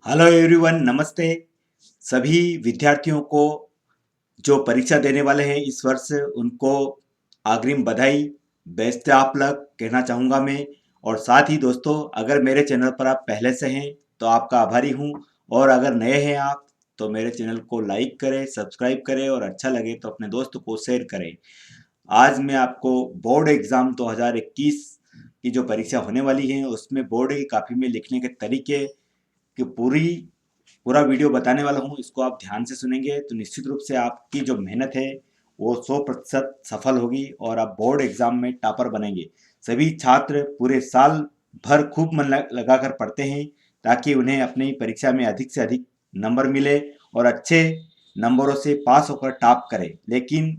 Hello everyone, नमस्ते। सभी विद्यार्थियों को जो परीक्षा देने वाले हैं इस वर्ष, उनको अग्रिम बधाई, बेस्ट ऑफ लक कहना चाहूँगा मैं। और साथ ही दोस्तों, अगर मेरे चैनल पर आप पहले से हैं तो आपका आभारी हूँ, और अगर नए हैं आप तो मेरे चैनल को लाइक करें, सब्सक्राइब करें, और अच्छा लगे तो अपने दोस्त को शेयर करें। आज मैं आपको बोर्ड एग्ज़ाम 2021 की जो परीक्षा होने वाली है उसमें बोर्ड की कापी में लिखने के तरीके कि पूरा वीडियो बताने वाला हूँ। इसको आप ध्यान से सुनेंगे तो निश्चित रूप से आपकी जो मेहनत है वो 100% सफल होगी और आप बोर्ड एग्जाम में टॉपर बनेंगे। सभी छात्र पूरे साल भर खूब मन लगाकर पढ़ते हैं ताकि उन्हें अपनी परीक्षा में अधिक से अधिक नंबर मिले और अच्छे नंबरों से पास होकर टॉप करें। लेकिन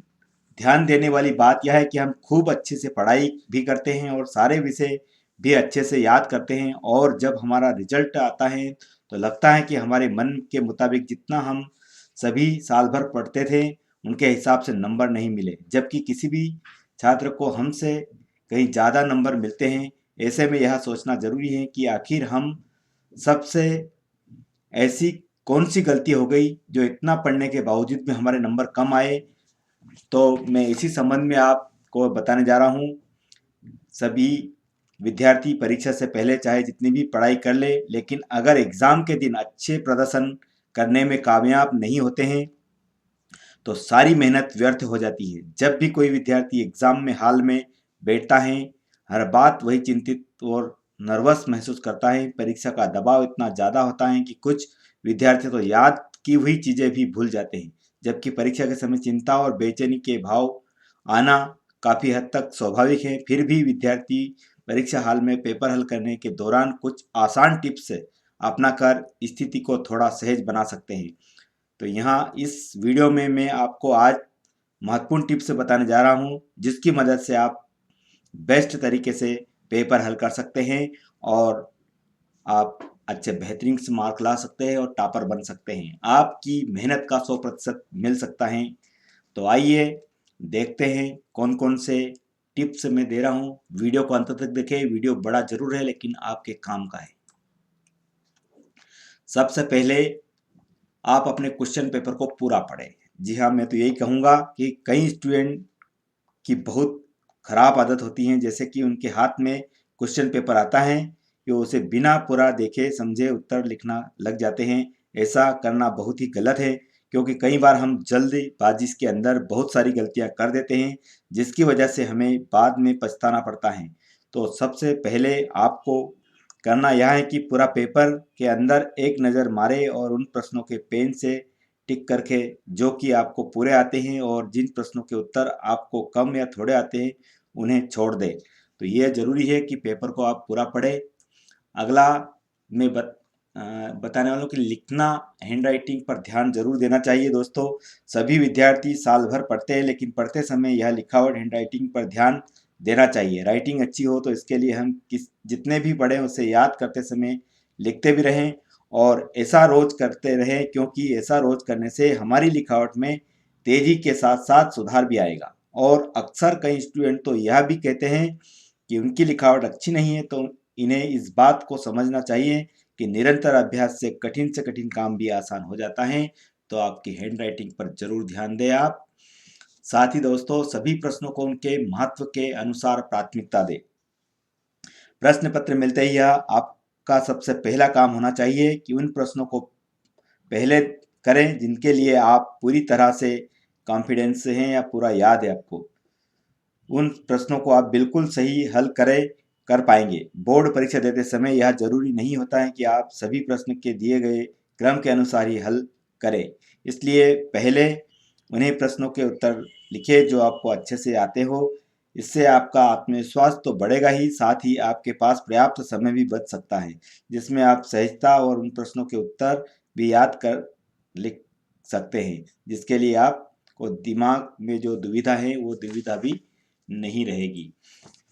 ध्यान देने वाली बात यह है कि हम खूब अच्छे से पढ़ाई भी करते हैं और सारे विषय भी अच्छे से याद करते हैं, और जब हमारा रिजल्ट आता है तो लगता है कि हमारे मन के मुताबिक जितना हम सभी साल भर पढ़ते थे उनके हिसाब से नंबर नहीं मिले, जबकि किसी भी छात्र को हमसे कहीं ज़्यादा नंबर मिलते हैं। ऐसे में यह सोचना ज़रूरी है कि आखिर हम सबसे ऐसी कौन सी गलती हो गई जो इतना पढ़ने के बावजूद भी हमारे नंबर कम आए। तो मैं इसी संबंध में आपको बताने जा रहा हूँ। सभी विद्यार्थी परीक्षा से पहले चाहे जितनी भी पढ़ाई कर ले, लेकिन अगर एग्ज़ाम के दिन अच्छे प्रदर्शन करने में कामयाब नहीं होते हैं तो सारी मेहनत व्यर्थ हो जाती है। जब भी कोई विद्यार्थी एग्ज़ाम में हाल में बैठता है, हर बात वही चिंतित और नर्वस महसूस करता है। परीक्षा का दबाव इतना ज़्यादा होता है कि कुछ विद्यार्थी तो याद की हुई चीज़ें भी भूल जाते हैं, जबकि परीक्षा के समय चिंता और बेचैनी के भाव आना काफ़ी हद तक स्वाभाविक है। फिर भी विद्यार्थी परीक्षा हाल में पेपर हल करने के दौरान कुछ आसान टिप्स अपनाकर स्थिति को थोड़ा सहज बना सकते हैं। तो यहाँ इस वीडियो में मैं आपको आज महत्वपूर्ण टिप्स बताने जा रहा हूँ जिसकी मदद से आप बेस्ट तरीके से पेपर हल कर सकते हैं और आप अच्छे बेहतरीन से मार्क ला सकते हैं और टॉपर बन सकते हैं। आपकी मेहनत का 100% मिल सकता है। तो आइए देखते हैं कौन कौन से टिप्स मैं दे रहा हूँ। वीडियो को अंत तक देखें, वीडियो बड़ा जरूर है लेकिन आपके काम का है। सबसे पहले आप अपने क्वेश्चन पेपर को पूरा पढ़ें। जी हाँ, मैं तो यही कहूँगा कि कई स्टूडेंट की बहुत खराब आदत होती है, जैसे कि उनके हाथ में क्वेश्चन पेपर आता है कि वो उसे बिना पूरा देखे समझे उत्तर लिखना लग जाते हैं। ऐसा करना बहुत ही गलत है, क्योंकि कई बार हम जल्दबाजी के अंदर बहुत सारी गलतियां कर देते हैं जिसकी वजह से हमें बाद में पछताना पड़ता है। तो सबसे पहले आपको करना यह है कि पूरा पेपर के अंदर एक नज़र मारे और उन प्रश्नों के पेन से टिक करके जो कि आपको पूरे आते हैं और जिन प्रश्नों के उत्तर आपको कम या थोड़े आते हैं उन्हें छोड़ दें। तो ये ज़रूरी है कि पेपर को आप पूरा पढ़ें। अगला मैं बताने वालों कि लिखना, हैंड राइटिंग पर ध्यान जरूर देना चाहिए दोस्तों। सभी विद्यार्थी साल भर पढ़ते हैं लेकिन पढ़ते समय यह लिखावट, हैंड राइटिंग पर ध्यान देना चाहिए। राइटिंग अच्छी हो तो इसके लिए हम जितने भी पढ़ें उसे याद करते समय लिखते भी रहें, और ऐसा रोज करते रहें, क्योंकि ऐसा रोज करने से हमारी लिखावट में तेजी के साथ साथ सुधार भी आएगा। और अक्सर कई स्टूडेंट तो यह भी कहते हैं कि उनकी लिखावट अच्छी नहीं है, तो इन्हें इस बात को समझना चाहिए कि निरंतर अभ्यास से कठिन काम भी आसान हो जाता है। तो आपकी हैंड राइटिंग पर जरूर ध्यान दें आप। साथ ही दोस्तों, सभी प्रश्नों को उनके महत्व के अनुसार प्राथमिकता दें। प्रश्न पत्र मिलते ही आपका सबसे पहला काम होना चाहिए कि उन प्रश्नों को पहले करें जिनके लिए आप पूरी तरह से कॉन्फिडेंस से हैं या पूरा याद है आपको। उन प्रश्नों को आप बिल्कुल सही हल कर पाएंगे। बोर्ड परीक्षा देते समय यह जरूरी नहीं होता है कि आप सभी प्रश्न के दिए गए क्रम के अनुसार ही हल करें। इसलिए पहले उन्हें प्रश्नों के उत्तर लिखें जो आपको अच्छे से आते हो। इससे आपका आत्मविश्वास तो बढ़ेगा ही, साथ ही आपके पास पर्याप्त समय भी बच सकता है जिसमें आप सहजता और उन प्रश्नों के उत्तर भी याद कर लिख सकते हैं, जिसके लिए आपको दिमाग में जो दुविधा है वो दुविधा भी नहीं रहेगी।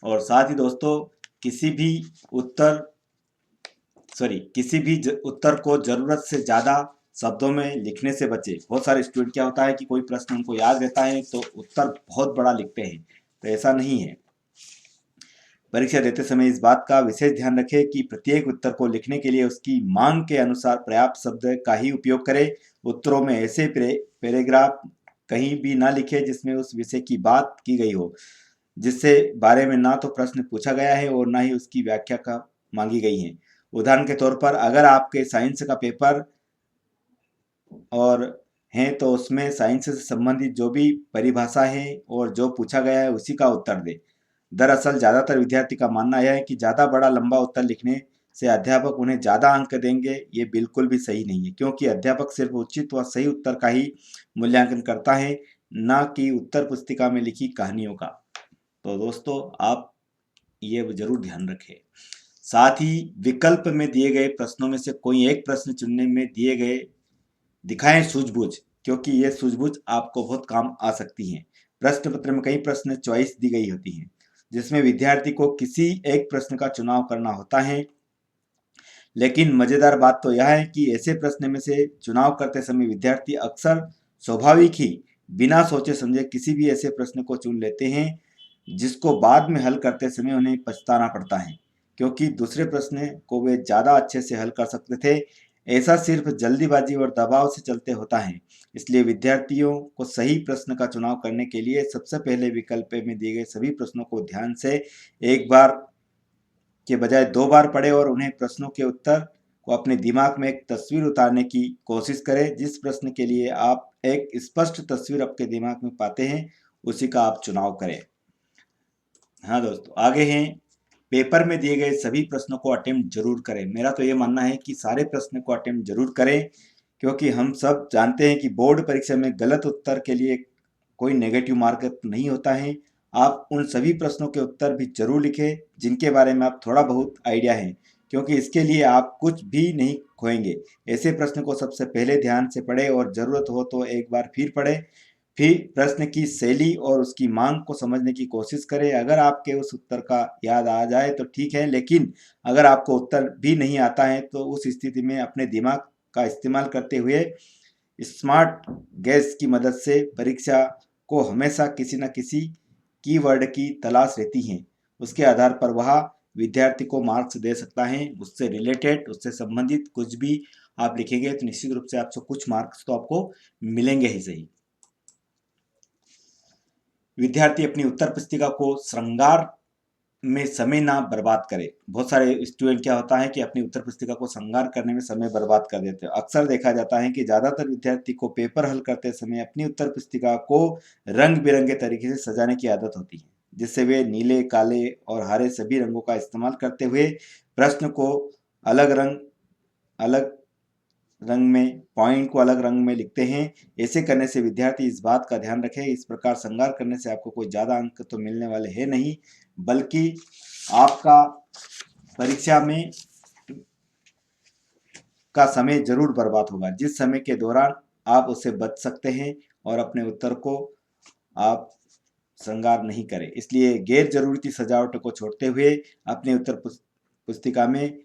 और साथ ही दोस्तों, किसी भी उत्तर उत्तर को ज़रूरत से ज़्यादा शब्दों में लिखने से बचे। बहुत सारे स्टूडेंट क्या होता है कि कोई प्रश्न उनको याद रहता है तो उत्तर बहुत बड़ा लिखते हैं, तो ऐसा नहीं है। परीक्षा देते समय इस बात का विशेष ध्यान रखें कि प्रत्येक उत्तर को लिखने के लिए उसकी मांग के अनुसार पर्याप्त शब्द का ही उपयोग करें। उत्तरों में ऐसे पैराग्राफ कहीं भी ना लिखे जिसमें उस विषय की बात की गई हो, जिससे बारे में ना तो प्रश्न पूछा गया है और ना ही उसकी व्याख्या का मांगी गई है। उदाहरण के तौर पर अगर आपके साइंस का पेपर और हैं तो उसमें साइंस से संबंधित जो भी परिभाषा है और जो पूछा गया है उसी का उत्तर दे। दरअसल ज़्यादातर विद्यार्थी का मानना यह है कि ज़्यादा बड़ा लंबा उत्तर लिखने से अध्यापक उन्हें ज़्यादा अंक देंगे। ये बिल्कुल भी सही नहीं है, क्योंकि अध्यापक सिर्फ उचित व सही उत्तर का ही मूल्यांकन करता है, ना कि उत्तर पुस्तिका में लिखी कहानियों का। तो दोस्तों, आप ये जरूर ध्यान रखें। साथ ही विकल्प में दिए गए प्रश्नों में से कोई एक प्रश्न चुनने में दिए गए दिखाएं सूझबूझ, क्योंकि ये सूझबूझ आपको बहुत काम आ सकती हैं। प्रश्न पत्र में कई प्रश्न चॉइस दी गई होती हैं, जिसमें विद्यार्थी को किसी एक प्रश्न का चुनाव करना होता है। लेकिन मजेदार बात तो यह है कि ऐसे प्रश्न में से चुनाव करते समय विद्यार्थी अक्सर स्वाभाविक ही बिना सोचे समझे किसी भी ऐसे प्रश्न को चुन लेते हैं जिसको बाद में हल करते समय उन्हें पछताना पड़ता है, क्योंकि दूसरे प्रश्न को वे ज़्यादा अच्छे से हल कर सकते थे। ऐसा सिर्फ जल्दीबाजी और दबाव से चलते होता है। इसलिए विद्यार्थियों को सही प्रश्न का चुनाव करने के लिए सबसे पहले विकल्प में दिए गए सभी प्रश्नों को ध्यान से एक बार के बजाय 2 बार पढ़ें और उन्हें प्रश्नों के उत्तर को अपने दिमाग में एक तस्वीर उतारने की कोशिश करें। जिस प्रश्न के लिए आप एक स्पष्ट तस्वीर आपके दिमाग में पाते हैं, उसी का आप चुनाव करें। हाँ दोस्तों, आगे हैं, पेपर में दिए गए सभी प्रश्नों को अटेम्प्ट जरूर करें। मेरा तो ये मानना है कि सारे प्रश्न को अटेम्प्ट जरूर करें, क्योंकि हम सब जानते हैं कि बोर्ड परीक्षा में गलत उत्तर के लिए कोई नेगेटिव मार्क नहीं होता है। आप उन सभी प्रश्नों के उत्तर भी जरूर लिखें जिनके बारे में आप थोड़ा बहुत आइडिया है, क्योंकि इसके लिए आप कुछ भी नहीं खोएंगे। ऐसे प्रश्न को सबसे पहले ध्यान से पढ़ें और ज़रूरत हो तो एक बार फिर पढ़ें। फिर प्रश्न की शैली और उसकी मांग को समझने की कोशिश करें। अगर आपके उस उत्तर का याद आ जाए तो ठीक है, लेकिन अगर आपको उत्तर भी नहीं आता है तो उस स्थिति में अपने दिमाग का इस्तेमाल करते हुए स्मार्ट गैस की मदद से परीक्षा को हमेशा किसी न किसी कीवर्ड की तलाश रहती है। उसके आधार पर वह विद्यार्थी को मार्क्स दे सकता है। उससे रिलेटेड, उससे संबंधित कुछ भी आप लिखेंगे तो निश्चित रूप से आपसे कुछ मार्क्स तो आपको मिलेंगे ही सही। विद्यार्थी अपनी उत्तर पुस्तिका को श्रृंगार में समय ना बर्बाद करे। बहुत सारे स्टूडेंट क्या होता है कि अपनी उत्तर पुस्तिका को श्रृंगार करने में समय बर्बाद कर देते हैं। अक्सर देखा जाता है कि ज़्यादातर विद्यार्थी को पेपर हल करते समय अपनी उत्तर पुस्तिका को रंग बिरंगे तरीके से सजाने की आदत होती है, जिससे वे नीले, काले और हरे सभी रंगों का इस्तेमाल करते हुए प्रश्न को अलग रंग में, पॉइंट को अलग रंग में लिखते हैं। ऐसे करने से विद्यार्थी इस बात का ध्यान रखें, इस प्रकार श्रृंगार करने से आपको कोई ज़्यादा अंक तो मिलने वाले हैं नहीं, बल्कि आपका परीक्षा में का समय जरूर बर्बाद होगा, जिस समय के दौरान आप उससे बच सकते हैं और अपने उत्तर को आप श्रृंगार नहीं करें। इसलिए गैर जरूरी सजावट को छोड़ते हुए अपने उत्तर पुस्तिका में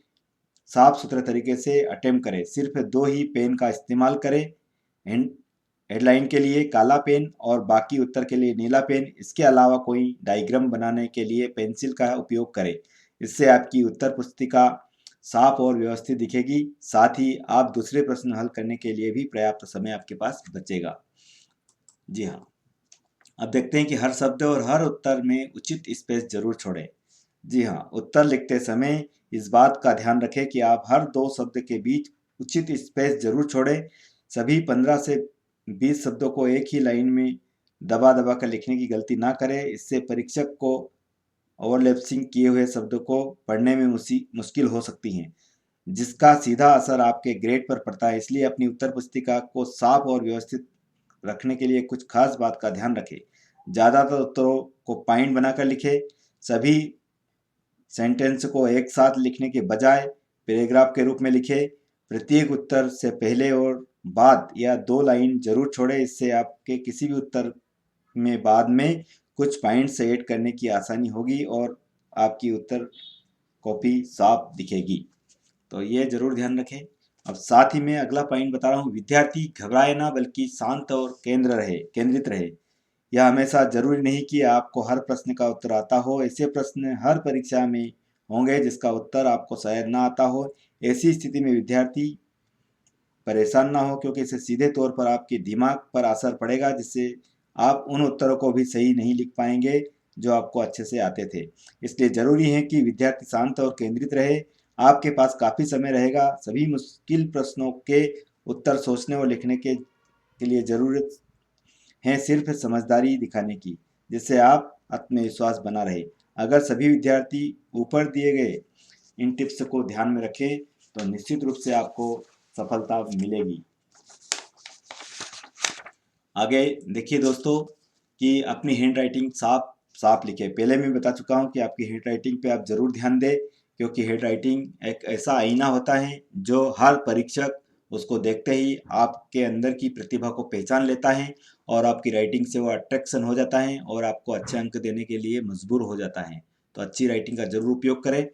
साफ सुथरे तरीके से अटेम्प्ट करें। सिर्फ 2 ही पेन का इस्तेमाल करें, हेडलाइन के लिए काला पेन और बाकी उत्तर के लिए नीला पेन। इसके अलावा कोई डायग्राम बनाने के लिए पेंसिल का उपयोग करें। इससे आपकी उत्तर पुस्तिका साफ और व्यवस्थित दिखेगी। साथ ही आप दूसरे प्रश्न हल करने के लिए भी पर्याप्त समय आपके पास बचेगा। जी हाँ, अब देखते हैं कि हर शब्द और हर उत्तर में उचित स्पेस जरूर छोड़ें। जी हाँ, उत्तर लिखते समय इस बात का ध्यान रखें कि आप हर 2 शब्द के बीच उचित स्पेस जरूर छोड़ें। सभी 15 से 20 शब्दों को एक ही लाइन में दबा दबा कर लिखने की गलती ना करें। इससे परीक्षक को ओवरलैपिंग किए हुए शब्दों को पढ़ने में मुश्किल हो सकती हैं, जिसका सीधा असर आपके ग्रेड पर पड़ता है। इसलिए अपनी उत्तर पुस्तिका को साफ और व्यवस्थित रखने के लिए कुछ खास बात का ध्यान रखें। ज़्यादातर उत्तरों को पॉइंट बनाकर लिखें। सभी सेंटेंस को एक साथ लिखने के बजाय पैराग्राफ के रूप में लिखें। प्रत्येक उत्तर से पहले और बाद या 2 लाइन जरूर छोड़ें। इससे आपके किसी भी उत्तर में बाद में कुछ पॉइंट से ऐड करने की आसानी होगी और आपकी उत्तर कॉपी साफ दिखेगी। तो ये जरूर ध्यान रखें। अब साथ ही मैं अगला पॉइंट बता रहा हूँ, विद्यार्थी घबराए ना बल्कि शांत और केंद्रित रहे। यह हमेशा जरूरी नहीं कि आपको हर प्रश्न का उत्तर आता हो। ऐसे प्रश्न हर परीक्षा में होंगे जिसका उत्तर आपको शायद ना आता हो। ऐसी स्थिति में विद्यार्थी परेशान ना हो, क्योंकि इससे सीधे तौर पर आपके दिमाग पर असर पड़ेगा, जिससे आप उन उत्तरों को भी सही नहीं लिख पाएंगे जो आपको अच्छे से आते थे। इसलिए ज़रूरी है कि विद्यार्थी शांत और केंद्रित रहे। आपके पास काफ़ी समय रहेगा। सभी मुश्किल प्रश्नों के उत्तर सोचने और लिखने के लिए ज़रूरत है सिर्फ समझदारी दिखाने की, जिससे आप आत्मविश्वास बना रहे। अगर सभी विद्यार्थी ऊपर दिए गए इन टिप्स को ध्यान में रखें तो निश्चित रूप से आपको सफलता मिलेगी। आगे देखिए दोस्तों कि अपनी हैंड राइटिंग साफ साफ लिखें। पहले मैं बता चुका हूं कि आपकी हैंड राइटिंग पे आप जरूर ध्यान दें, क्योंकि हैंड राइटिंग एक ऐसा आईना होता है जो हर परीक्षक उसको देखते ही आपके अंदर की प्रतिभा को पहचान लेता है और आपकी राइटिंग से वो अट्रैक्शन हो जाता है और आपको अच्छे अंक देने के लिए मजबूर हो जाता है। तो अच्छी राइटिंग का जरूर उपयोग करें।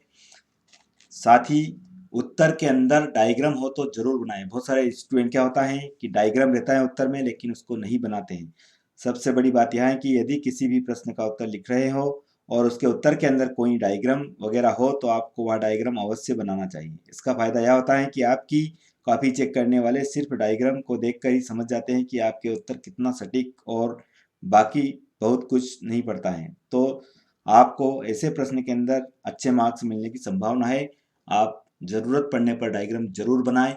साथ ही उत्तर के अंदर डायग्राम हो तो जरूर बनाएं। बहुत सारे स्टूडेंट क्या होता है कि डायग्राम रहता है उत्तर में लेकिन उसको नहीं बनाते हैं। सबसे बड़ी बात यह है कि यदि किसी भी प्रश्न का उत्तर लिख रहे हो और उसके उत्तर के अंदर कोई डायग्राम वगैरह हो तो आपको वह डायग्राम अवश्य बनाना चाहिए। इसका फायदा यह होता है कि आपकी कॉपी चेक करने वाले सिर्फ डायग्राम को देखकर ही समझ जाते हैं कि आपके उत्तर कितना सटीक, और बाकी बहुत कुछ नहीं पड़ता है। तो आपको ऐसे प्रश्न के अंदर अच्छे मार्क्स मिलने की संभावना है। आप जरूरत पड़ने पर डायग्राम जरूर बनाएं।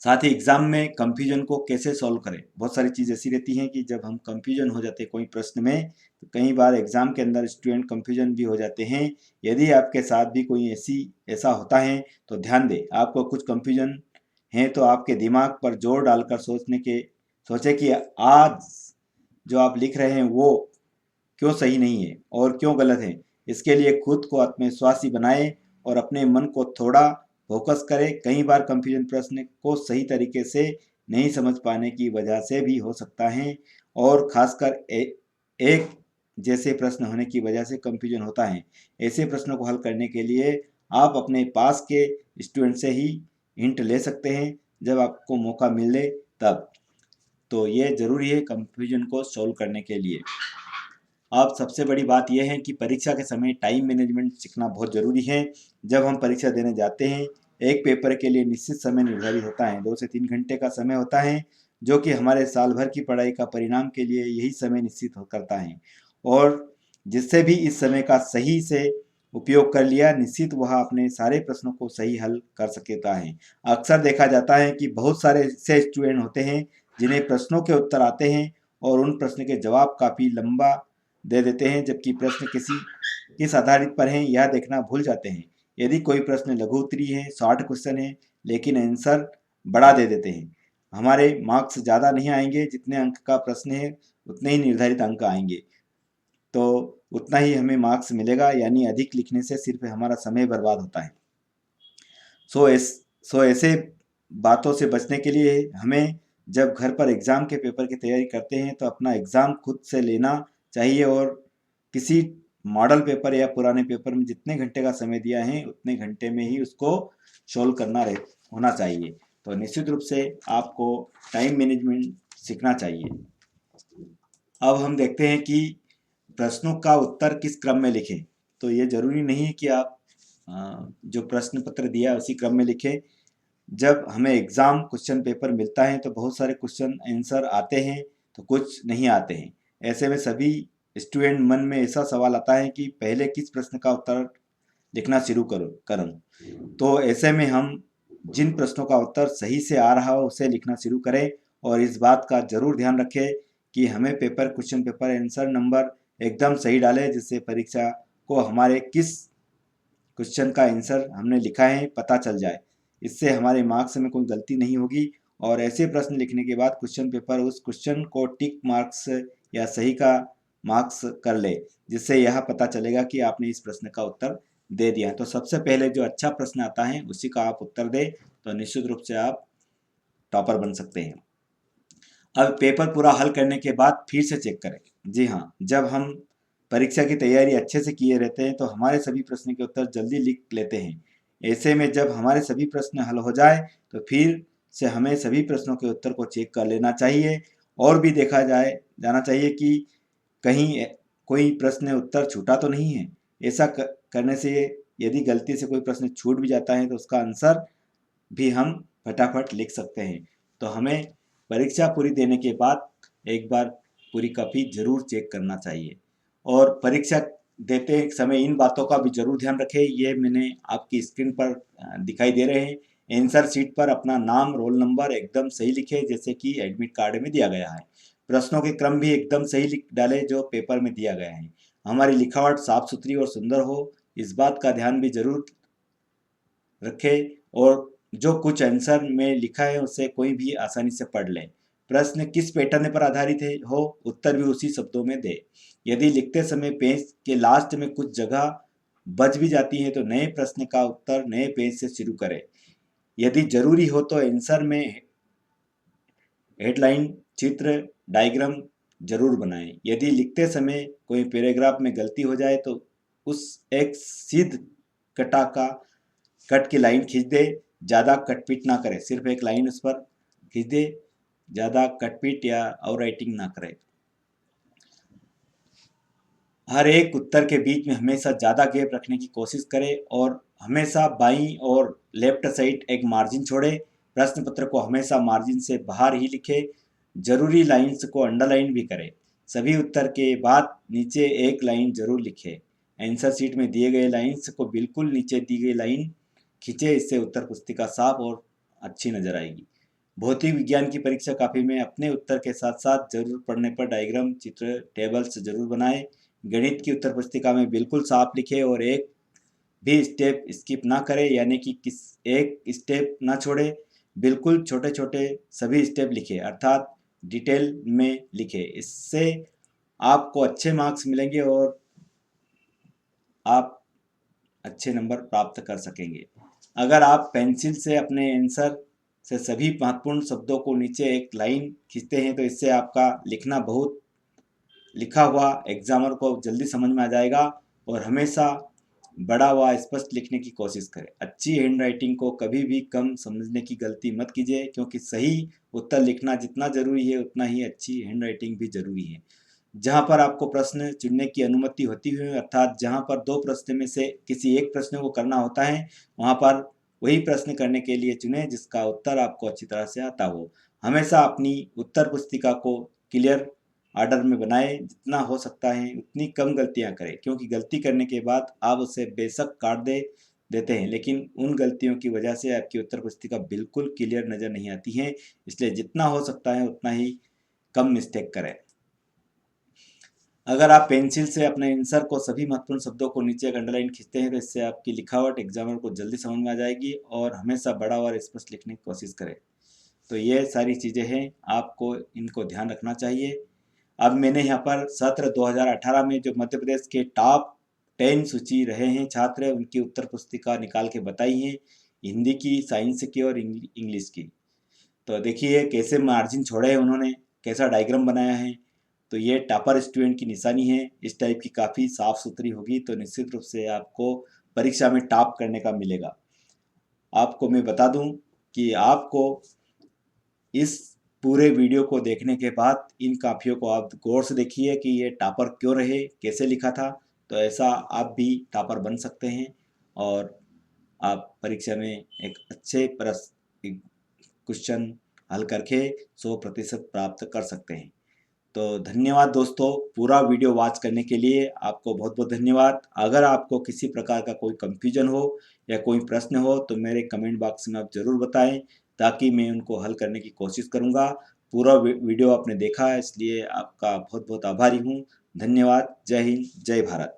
साथ ही एग्जाम में कंफ्यूजन को कैसे सॉल्व करें। बहुत सारी चीज़ ऐसी रहती हैं कि जब हम कंफ्यूजन हो जाते हैं कोई प्रश्न में, तो कई बार एग्जाम के अंदर स्टूडेंट कंफ्यूजन भी हो जाते हैं। यदि आपके साथ भी कोई ऐसा होता है तो ध्यान दें। आपको कुछ कंफ्यूजन है तो आपके दिमाग पर जोर डालकर सोचे कि आज जो आप लिख रहे हैं वो क्यों सही नहीं है और क्यों गलत है। इसके लिए खुद को आत्मविश्वासी बनाएं और अपने मन को थोड़ा फोकस करें। कई बार कंफ्यूजन प्रश्न को सही तरीके से नहीं समझ पाने की वजह से भी हो सकता है, और खासकर एक जैसे प्रश्न होने की वजह से कंफ्यूजन होता है। ऐसे प्रश्नों को हल करने के लिए आप अपने पास के स्टूडेंट से ही हिंट ले सकते हैं जब आपको मौका मिले तब। तो ये ज़रूरी है कंफ्यूजन को सॉल्व करने के लिए। अब सबसे बड़ी बात यह है कि परीक्षा के समय टाइम मैनेजमेंट सीखना बहुत ज़रूरी है। जब हम परीक्षा देने जाते हैं, एक पेपर के लिए निश्चित समय निर्धारित होता है। 2 से 3 घंटे का समय होता है, जो कि हमारे साल भर की पढ़ाई का परिणाम के लिए यही समय निश्चित करता है। और जिससे भी इस समय का सही से उपयोग कर लिया, निश्चित वह अपने सारे प्रश्नों को सही हल कर सकता है। अक्सर देखा जाता है कि बहुत सारे ऐसे स्टूडेंट होते हैं जिन्हें प्रश्नों के उत्तर आते हैं और उन प्रश्न के जवाब काफ़ी लंबा दे देते हैं, जबकि प्रश्न किस आधारित पर हैं यह देखना भूल जाते हैं। यदि कोई प्रश्न लघु उत्तरी है, शॉर्ट क्वेश्चन है, लेकिन आंसर बड़ा दे देते हैं, हमारे मार्क्स ज़्यादा नहीं आएंगे। जितने अंक का प्रश्न है उतने ही निर्धारित अंक आएंगे, तो उतना ही हमें मार्क्स मिलेगा, यानी अधिक लिखने से सिर्फ हमारा समय बर्बाद होता है। सो ऐसे बातों से बचने के लिए हमें जब घर पर एग्ज़ाम के पेपर की तैयारी करते हैं तो अपना एग्ज़ाम खुद से लेना चाहिए, और किसी मॉडल पेपर या पुराने पेपर में जितने घंटे का समय दिया है उतने घंटे में ही उसको सोल्व होना चाहिए। तो निश्चित रूप से आपको टाइम मैनेजमेंट सीखना चाहिए। अब हम देखते हैं कि प्रश्नों का उत्तर किस क्रम में लिखें। तो ये ज़रूरी नहीं है कि आप जो प्रश्न पत्र दिया उसी क्रम में लिखें। जब हमें एग्ज़ाम क्वेश्चन पेपर मिलता है तो बहुत सारे क्वेश्चन आंसर आते हैं तो कुछ नहीं आते हैं। ऐसे में सभी स्टूडेंट मन में ऐसा सवाल आता है कि पहले किस प्रश्न का उत्तर लिखना शुरू करूँ। तो ऐसे में हम जिन प्रश्नों का उत्तर सही से आ रहा हो उसे लिखना शुरू करें, और इस बात का ज़रूर ध्यान रखें कि हमें क्वेश्चन पेपर आंसर नंबर एकदम सही डालें, जिससे परीक्षा को हमारे किस क्वेश्चन का आंसर हमने लिखा है पता चल जाए। इससे हमारे मार्क्स में कोई गलती नहीं होगी, और ऐसे प्रश्न लिखने के बाद क्वेश्चन पेपर उस क्वेश्चन को टिक मार्क्स या सही का मार्क्स कर ले, जिससे यह पता चलेगा कि आपने इस प्रश्न का उत्तर दे दिया। तो सबसे पहले जो अच्छा प्रश्न आता है उसी का आप उत्तर दें, तो निश्चित रूप से आप टॉपर बन सकते हैं। अब पेपर पूरा हल करने के बाद फिर से चेक करें। जी हाँ, जब हम परीक्षा की तैयारी अच्छे से किए रहते हैं तो हमारे सभी प्रश्न के उत्तर जल्दी लिख लेते हैं। ऐसे में जब हमारे सभी प्रश्न हल हो जाए तो फिर से हमें सभी प्रश्नों के उत्तर को चेक कर लेना चाहिए, और भी देखा जाना चाहिए कि कहीं कोई प्रश्न उत्तर छूटा तो नहीं है। ऐसा करने से यदि गलती से कोई प्रश्न छूट भी जाता है तो उसका आंसर भी हम फटाफट लिख सकते हैं। तो हमें परीक्षा पूरी देने के बाद एक बार पूरी कॉपी जरूर चेक करना चाहिए। और परीक्षा देते समय इन बातों का भी जरूर ध्यान रखें। ये मैंने आपकी स्क्रीन पर दिखाई दे रहे हैं। आंसर शीट पर अपना नाम, रोल नंबर एकदम सही लिखे जैसे कि एडमिट कार्ड में दिया गया है। प्रश्नों के क्रम भी एकदम सही लिख डाले जो पेपर में दिया गया है। हमारी लिखावट साफ सुथरी और सुंदर हो, इस बात का ध्यान भी जरूर रखें। और जो कुछ आंसर में लिखा है उसे कोई भी आसानी से पढ़ ले। प्रश्न किस पैटर्न पर आधारित है हो, उत्तर भी उसी शब्दों में दे। यदि लिखते समय पेज के लास्ट में कुछ जगह बच भी जाती है तो नए प्रश्न का उत्तर नए पेज से शुरू करें। यदि जरूरी हो तो आंसर में हेडलाइन, चित्र, डायग्राम जरूर बनाएं। यदि लिखते समय कोई पैराग्राफ में गलती हो जाए तो उस एक सीध कट की लाइन खींच दे। ज़्यादा कटपीट ना करे, सिर्फ एक लाइन उस पर खींच दे, ज़्यादा कटपीट या और राइटिंग ना करे। हर एक उत्तर के बीच में हमेशा ज़्यादा गैप रखने की कोशिश करें और हमेशा बाईं और लेफ्ट साइड एक मार्जिन छोड़े। प्रश्न पत्र को हमेशा मार्जिन से बाहर ही लिखे। जरूरी लाइंस को अंडरलाइन भी करें। सभी उत्तर के बाद नीचे एक लाइन जरूर लिखें। आंसर शीट में दिए गए लाइंस को बिल्कुल नीचे दी गई लाइन खींचे, इससे उत्तर पुस्तिका साफ और अच्छी नजर आएगी। भौतिक विज्ञान की परीक्षा कॉपी में अपने उत्तर के साथ साथ जरूर पढ़ने पर डायग्राम, चित्र, टेबल्स जरूर बनाएं। गणित की उत्तर पुस्तिका में बिल्कुल साफ लिखे और एक भी स्टेप स्किप ना करें, यानी कि एक स्टेप ना छोड़े। बिल्कुल छोटे छोटे सभी स्टेप लिखे, अर्थात डिटेल में लिखे। इससे आपको अच्छे मार्क्स मिलेंगे और आप अच्छे नंबर प्राप्त कर सकेंगे। अगर आप पेंसिल से अपने आंसर से सभी महत्वपूर्ण शब्दों को नीचे एक लाइन खींचते हैं तो इससे आपका लिखा हुआ एग्जामर को जल्दी समझ में आ जाएगा। और हमेशा बड़ा व स्पष्ट लिखने की कोशिश करें। अच्छी हैंड राइटिंग को कभी भी कम समझने की गलती मत कीजिए, क्योंकि सही उत्तर लिखना जितना जरूरी है उतना ही अच्छी हैंड राइटिंग भी जरूरी है। जहां पर आपको प्रश्न चुनने की अनुमति होती है, अर्थात जहां पर दो प्रश्न में से किसी एक प्रश्न को करना होता है, वहां पर वही प्रश्न करने के लिए चुने जिसका उत्तर आपको अच्छी तरह से आता हो। हमेशा अपनी उत्तर पुस्तिका को क्लियर ऑर्डर में बनाए, जितना हो सकता है उतनी कम गलतियां करें, क्योंकि गलती करने के बाद आप उसे बेशक काट देते हैं, लेकिन उन गलतियों की वजह से आपकी उत्तर पुस्तिका बिल्कुल क्लियर नजर नहीं आती है। इसलिए जितना हो सकता है उतना ही कम मिस्टेक करें। अगर आप पेंसिल से अपने आंसर को सभी महत्वपूर्ण शब्दों को नीचे एक अंडरलाइन खींचते हैं तो इससे आपकी लिखावट एग्जामिनर को जल्दी समझ में आ जाएगी। और हमेशा बड़ा और स्पष्ट लिखने की कोशिश करें। तो ये सारी चीज़ें हैं, आपको इनको ध्यान रखना चाहिए। अब मैंने यहाँ पर सत्र 2018 में जो मध्य प्रदेश के टॉप 10 सूची रहे हैं छात्र, उनकी उत्तर पुस्तिका निकाल के बताई है, हिंदी की, साइंस की और इंग्लिश की। तो देखिए कैसे मार्जिन छोड़े हैं उन्होंने, कैसा डायग्राम बनाया है। तो ये टॉपर स्टूडेंट की निशानी है। इस टाइप की काफ़ी साफ सुथरी होगी तो निश्चित रूप से आपको परीक्षा में टॉप करने का मिलेगा। आपको मैं बता दूं कि आपको इस पूरे वीडियो को देखने के बाद इन काफियों को आप गौर से देखिए कि ये टॉपर क्यों रहे, कैसे लिखा था। तो ऐसा आप भी टॉपर बन सकते हैं और आप परीक्षा में एक अच्छे क्वेश्चन हल करके 100% प्राप्त कर सकते हैं। तो धन्यवाद दोस्तों, पूरा वीडियो वॉच करने के लिए आपको बहुत बहुत धन्यवाद। अगर आपको किसी प्रकार का कोई कंफ्यूजन हो या कोई प्रश्न हो तो मेरे कमेंट बॉक्स में आप ज़रूर बताएं, ताकि मैं उनको हल करने की कोशिश करूंगा। पूरा वीडियो आपने देखा है इसलिए आपका बहुत बहुत आभारी हूं। धन्यवाद। जय हिंद, जय भारत।